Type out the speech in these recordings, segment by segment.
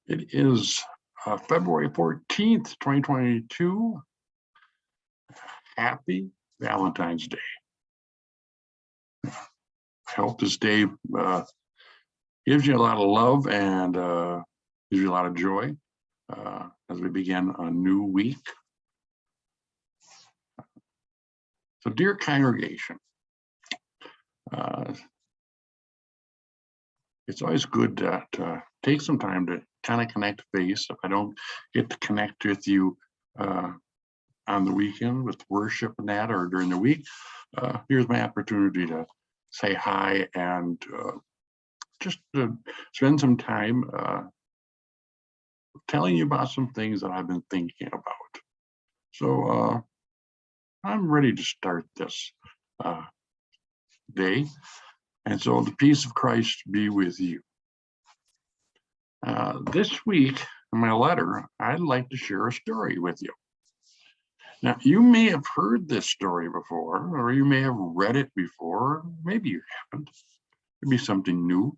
It is February 14th, 2022. Happy Valentine's Day. I hope this day gives you a lot of love and gives you a lot of joy as we begin a new week. So, dear congregation, it's always good to take some time to kind of connect face. If I don't get to connect with you on the weekend with worship and that, or during the week, here's my opportunity to say hi and just to spend some time telling you about some things that I've been thinking about. So I'm ready to start this day. And so the peace of Christ be with you. This week in my letter, I'd like to share a story with you. Now, you may have heard this story before, or you may have read it before, maybe you haven't. It'd be something new.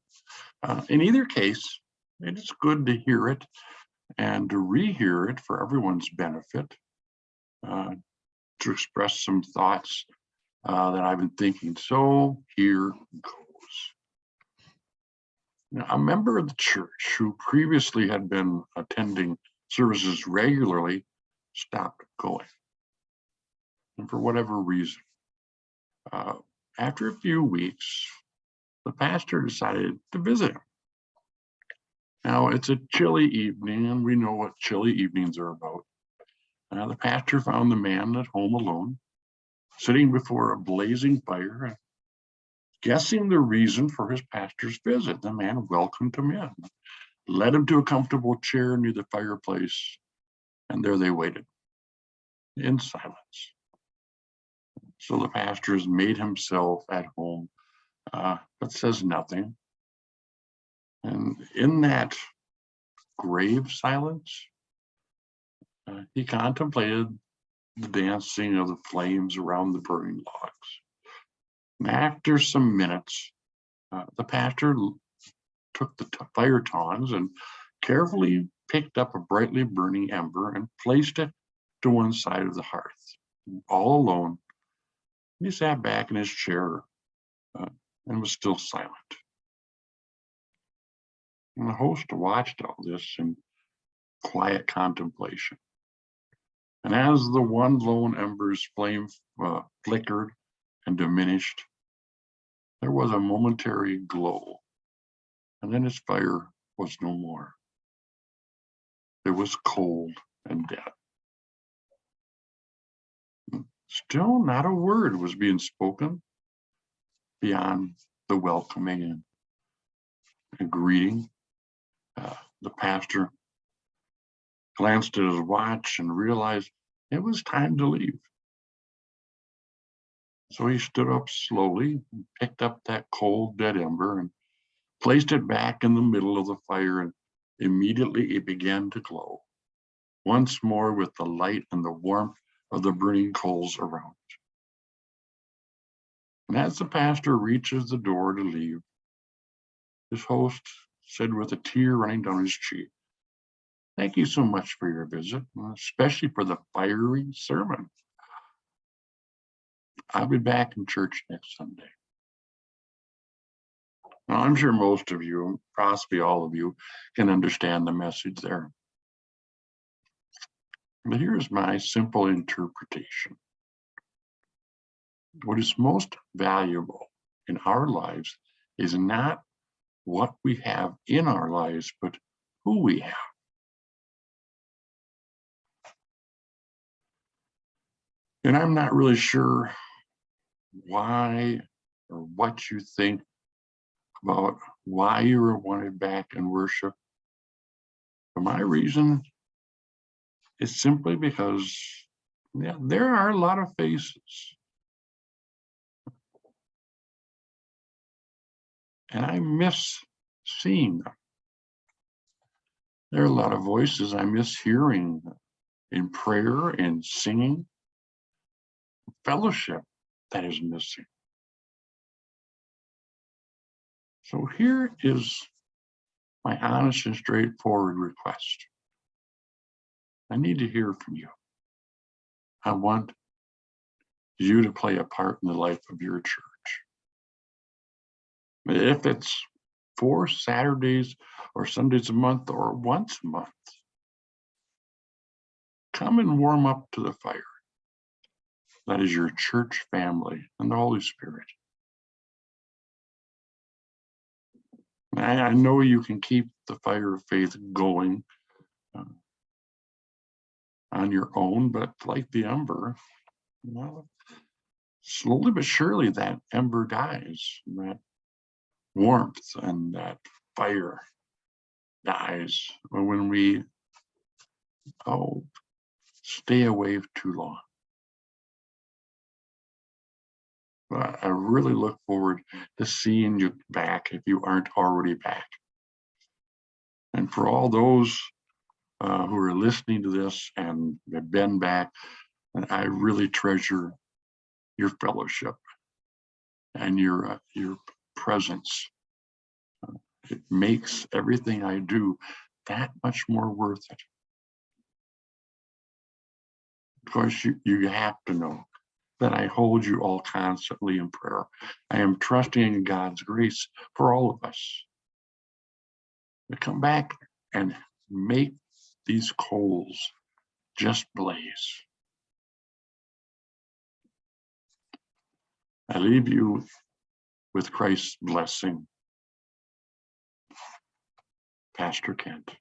In either case, it is good to hear it and to rehear it for everyone's benefit, to express some thoughts that I've been thinking. So here goes. Now, a member of the church who previously had been attending services regularly stopped going. And for whatever reason, after a few weeks, the pastor decided to visit him. Now, it's a chilly evening, and we know what chilly evenings are about. The pastor found the man at home alone, sitting before a blazing fire, and guessing the reason for his pastor's visit. The man welcomed him in, led him to a comfortable chair near the fireplace, and there they waited in silence. So the pastor has made himself at home, but says nothing. And in that grave silence, he contemplated the dancing of the flames around the burning logs. And after some minutes, the pastor took the fire tongs and carefully picked up a brightly burning ember and placed it to one side of the hearth. All alone, he sat back in his chair and was still silent. And the host watched all this in quiet contemplation. And as the one lone ember's flame flickered and diminished, there was a momentary glow, and then his fire was no more. It was cold and dead. Still not a word was being spoken beyond the welcoming and greeting. The pastor glanced at his watch and realized it was time to leave. So he stood up slowly and picked up that cold, dead ember and placed it back in the middle of the fire, and immediately it began to glow once more with the light and the warmth of the burning coals around it. And as the pastor reaches the door to leave, his host said with a tear running down his cheek, "Thank you so much for your visit, especially for the fiery sermon. I'll be back in church next Sunday." Now, I'm sure most of you, possibly all of you, can understand the message there. But here's my simple interpretation. What is most valuable in our lives is not what we have in our lives, but who we have. And I'm not really sure why or what you think about why you were wanted back in worship. But my reason is simply because there are a lot of faces. And I miss seeing them. There are a lot of voices I miss hearing in prayer and singing. Fellowship that is missing. So here is my honest and straightforward request. I need to hear from you. I want you to play a part in the life of your church. If it's 4 Saturdays or Sundays a month or once a month, come and warm up to the fire. That is your church family and the Holy Spirit. I know you can keep the fire of faith going on your own, but like the ember, well, slowly but surely that ember dies, and that warmth and that fire dies when we stay away too long. But I really look forward to seeing you back if you aren't already back. And for all those who are listening to this and have been back, I really treasure your fellowship and your presence. It makes everything I do that much more worth it. Of course, you have to know that I hold you all constantly in prayer. I am trusting in God's grace for all of us to come back and make these coals just blaze. I leave you with Christ's blessing. Pastor Kent.